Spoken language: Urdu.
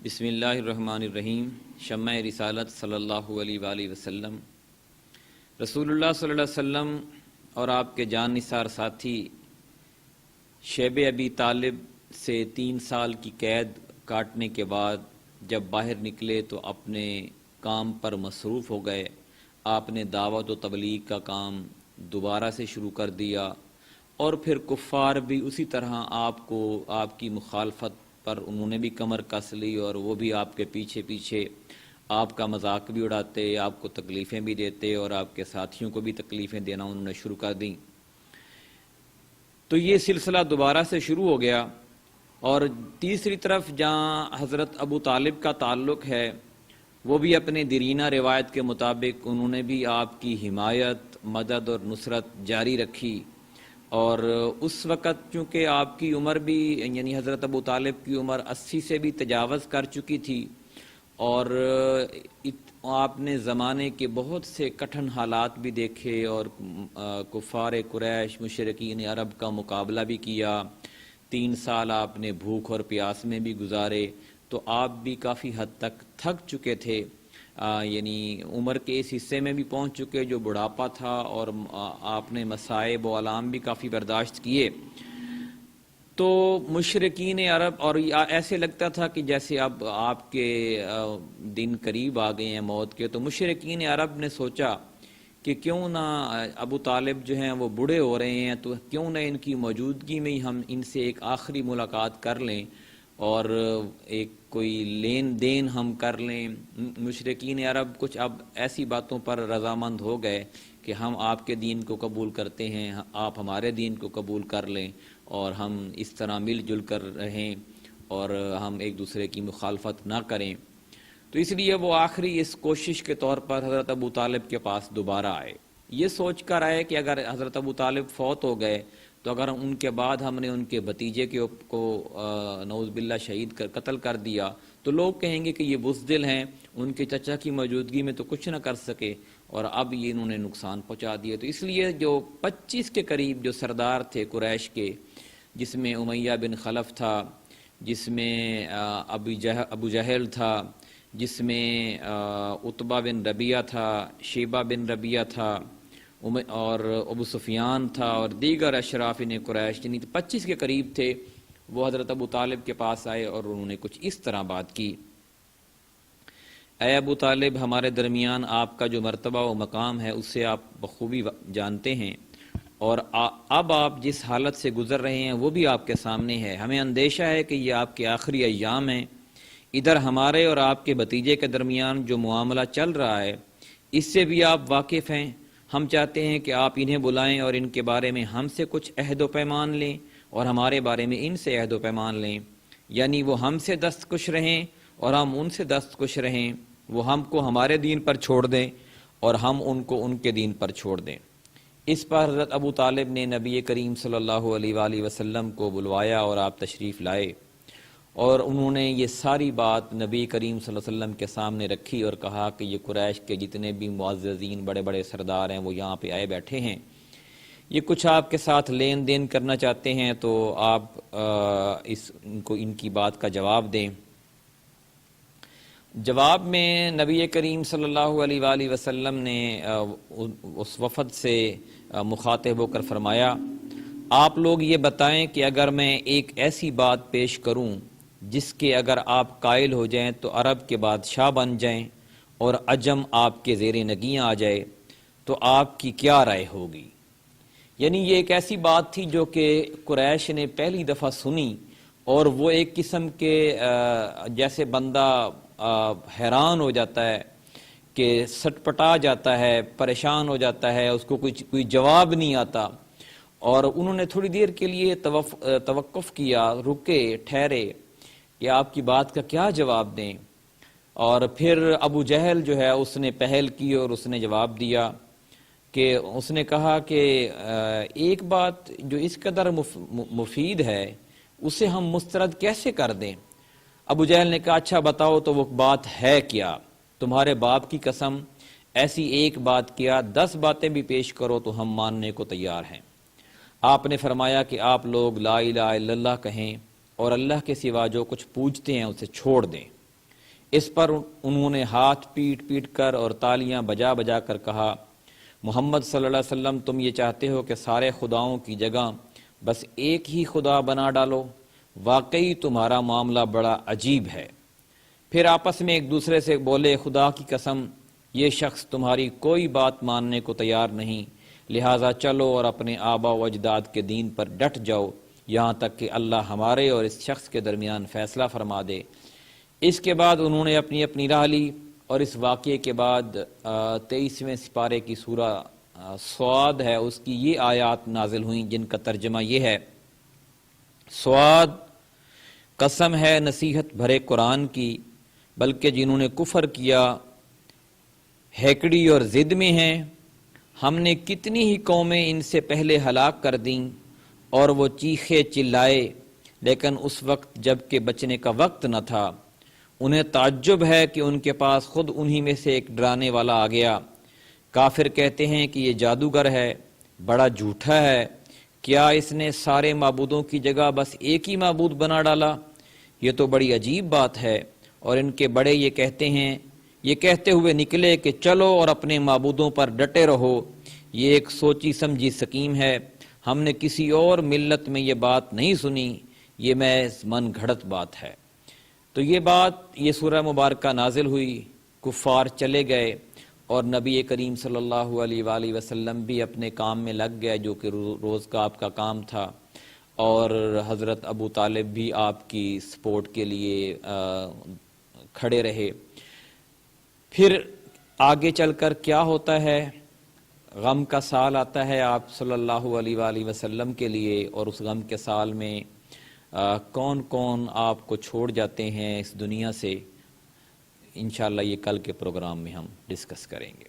بسم اللہ الرحمن الرحیم۔ شمع رسالت صلی اللہ علیہ وآلہ وسلم، رسول اللہ صلی اللہ علیہ وسلم اور آپ کے جان نثار ساتھی شیب ابی طالب سے 3 سال کی قید کاٹنے کے بعد جب باہر نکلے تو اپنے کام پر مصروف ہو گئے۔ آپ نے دعوت و تبلیغ کا کام دوبارہ سے شروع کر دیا، اور پھر کفار بھی اسی طرح آپ کی مخالفت پر انہوں نے بھی کمر کس لی، اور وہ بھی آپ کے پیچھے پیچھے آپ کا مذاق بھی اڑاتے، آپ کو تکلیفیں بھی دیتے، اور آپ کے ساتھیوں کو بھی تکلیفیں دینا انہوں نے شروع کر دیں۔ تو یہ سلسلہ دوبارہ سے شروع ہو گیا، اور تیسری طرف جہاں حضرت ابو طالب کا تعلق ہے، وہ بھی اپنے دیرینہ روایت کے مطابق انہوں نے بھی آپ کی حمایت، مدد اور نصرت جاری رکھی۔ اور اس وقت چونکہ آپ کی عمر بھی، یعنی حضرت ابو طالب کی عمر 80 سے بھی تجاوز کر چکی تھی، اور آپ نے زمانے کے بہت سے کٹھن حالات بھی دیکھے، اور کفار قریش، مشرکین عرب کا مقابلہ بھی کیا۔ 3 سال آپ نے بھوک اور پیاس میں بھی گزارے، تو آپ بھی کافی حد تک تھک چکے تھے، یعنی عمر کے اس حصے میں بھی پہنچ چکے جو بڑھاپا تھا، اور آپ نے مصائب و آلام بھی کافی برداشت کیے۔ تو مشرکین عرب، اور ایسے لگتا تھا کہ جیسے اب آپ کے دن قریب آ گئے ہیں موت کے، تو مشرکین عرب نے سوچا کہ کیوں نہ ابو طالب جو ہیں وہ بوڑھے ہو رہے ہیں، تو کیوں نہ ان کی موجودگی میں ہی ہم ان سے ایک آخری ملاقات کر لیں، اور ایک کوئی لین دین ہم کر لیں۔ مشرکین عرب کچھ اب ایسی باتوں پر رضامند ہو گئے کہ ہم آپ کے دین کو قبول کرتے ہیں، آپ ہمارے دین کو قبول کر لیں، اور ہم اس طرح مل جل کر رہیں، اور ہم ایک دوسرے کی مخالفت نہ کریں۔ تو اس لیے وہ آخری اس کوشش کے طور پر حضرت ابو طالب کے پاس دوبارہ آئے، یہ سوچ کر آئے کہ اگر حضرت ابو طالب فوت ہو گئے تو اگر ان کے بعد ہم نے ان کے بھتیجے کو نعوذ باللہ شہید قتل کر دیا تو لوگ کہیں گے کہ یہ بزدل ہیں، ان کے چچا کی موجودگی میں تو کچھ نہ کر سکے، اور اب یہ انہوں نے نقصان پہنچا دیا۔ تو اس لیے جو 25 کے قریب جو سردار تھے قریش کے، جس میں امیہ بن خلف تھا، جس میں ابو جہل تھا، جس میں عتبہ بن ربیعہ تھا، شیبہ بن ربیعہ تھا، اور ابو سفیان تھا، اور دیگر اشرافین قریش، یعنی 25 کے قریب تھے، وہ حضرت ابو طالب کے پاس آئے اور انہوں نے کچھ اس طرح بات کی: اے ابو طالب، ہمارے درمیان آپ کا جو مرتبہ و مقام ہے اسے آپ بخوبی جانتے ہیں، اور اب آپ جس حالت سے گزر رہے ہیں وہ بھی آپ کے سامنے ہے۔ ہمیں اندیشہ ہے کہ یہ آپ کے آخری ایام ہیں۔ ادھر ہمارے اور آپ کے بھتیجے کے درمیان جو معاملہ چل رہا ہے اس سے بھی آپ واقف ہیں۔ ہم چاہتے ہیں کہ آپ انہیں بلائیں اور ان کے بارے میں ہم سے کچھ عہد و پیمان لیں، اور ہمارے بارے میں ان سے عہد و پیمان لیں، یعنی وہ ہم سے دستخوش رہیں اور ہم ان سے دستخوش رہیں، وہ ہم کو ہمارے دین پر چھوڑ دیں اور ہم ان کو ان کے دین پر چھوڑ دیں۔ اس پر حضرت ابو طالب نے نبی کریم صلی اللہ علیہ وآلہ وسلم کو بلوایا، اور آپ تشریف لائے، اور انہوں نے یہ ساری بات نبی کریم صلی اللہ علیہ وسلم کے سامنے رکھی، اور کہا کہ یہ قریش کے جتنے بھی معززین بڑے بڑے سردار ہیں وہ یہاں پہ آئے بیٹھے ہیں، یہ کچھ آپ کے ساتھ لین دین کرنا چاہتے ہیں، تو آپ ان کی بات کا جواب دیں۔ جواب میں نبی کریم صلی اللہ علیہ وآلہ وسلم نے اس وفد سے مخاطب ہو کر فرمایا: آپ لوگ یہ بتائیں کہ اگر میں ایک ایسی بات پیش کروں جس کے اگر آپ قائل ہو جائیں تو عرب کے بادشاہ بن جائیں اور عجم آپ کے زیر نگیاں آ جائے، تو آپ کی کیا رائے ہوگی؟ یعنی یہ ایک ایسی بات تھی جو کہ قریش نے پہلی دفعہ سنی، اور وہ ایک قسم کے جیسے بندہ حیران ہو جاتا ہے کہ سٹپٹا جاتا ہے، پریشان ہو جاتا ہے، اس کو کوئی جواب نہیں آتا، اور انہوں نے تھوڑی دیر کے لیے توقف کیا، رکے، ٹھہرے کہ آپ کی بات کا کیا جواب دیں۔ اور پھر ابو جہل جو ہے اس نے پہل کی اور اس نے جواب دیا کہ اس نے کہا کہ ایک بات جو اس قدر مفید ہے اسے ہم مسترد کیسے کر دیں؟ ابو جہل نے کہا: اچھا بتاؤ تو وہ بات ہے کیا؟ تمہارے باپ کی قسم، ایسی ایک بات کیا، 10 باتیں بھی پیش کرو تو ہم ماننے کو تیار ہیں۔ آپ نے فرمایا کہ آپ لوگ لا الہ الا اللہ کہیں، اور اللہ کے سوا جو کچھ پوجتے ہیں اسے چھوڑ دیں۔ اس پر انہوں نے ہاتھ پیٹ پیٹ کر اور تالیاں بجا بجا کر کہا، محمد صلی اللہ علیہ وسلم تم یہ چاہتے ہو کہ سارے خداؤں کی جگہ بس ایک ہی خدا بنا ڈالو؟ واقعی تمہارا معاملہ بڑا عجیب ہے۔ پھر آپس میں ایک دوسرے سے بولے، خدا کی قسم یہ شخص تمہاری کوئی بات ماننے کو تیار نہیں، لہٰذا چلو اور اپنے آبا و اجداد کے دین پر ڈٹ جاؤ یہاں تک کہ اللہ ہمارے اور اس شخص کے درمیان فیصلہ فرما دے۔ اس کے بعد انہوں نے اپنی اپنی راہ لی، اور اس واقعے کے بعد 23ویں سپارے کی سورہ صاد ہے، اس کی یہ آیات نازل ہوئیں جن کا ترجمہ یہ ہے، صاد، قسم ہے نصیحت بھرے قرآن کی، بلکہ جنہوں نے کفر کیا ہیکڑی اور ضد میں ہیں، ہم نے کتنی ہی قومیں ان سے پہلے ہلاک کر دیں اور وہ چیخے چلائے، لیکن اس وقت جب کہ بچنے کا وقت نہ تھا۔ انہیں تعجب ہے کہ ان کے پاس خود انہی میں سے ایک ڈرانے والا آ گیا۔ کافر کہتے ہیں کہ یہ جادوگر ہے، بڑا جھوٹا ہے، کیا اس نے سارے معبودوں کی جگہ بس ایک ہی معبود بنا ڈالا؟ یہ تو بڑی عجیب بات ہے۔ اور ان کے بڑے یہ کہتے ہوئے نکلے کہ چلو اور اپنے معبودوں پر ڈٹے رہو، یہ ایک سوچی سمجھی سکیم ہے، ہم نے کسی اور ملت میں یہ بات نہیں سنی، یہ محض من گھڑت بات ہے۔ تو یہ سورہ مبارکہ نازل ہوئی، کفار چلے گئے، اور نبی کریم صلی اللہ علیہ وآلہ وسلم بھی اپنے کام میں لگ گئے جو کہ روز کا آپ کا کام تھا، اور حضرت ابو طالب بھی آپ کی سپورٹ کے لیے کھڑے رہے۔ پھر آگے چل کر کیا ہوتا ہے؟ غم کا سال آتا ہے آپ صلی اللہ علیہ وآلہ وسلم کے لیے، اور اس غم کے سال میں کون کون آپ کو چھوڑ جاتے ہیں اس دنیا سے، انشاءاللہ یہ کل کے پروگرام میں ہم ڈسکس کریں گے۔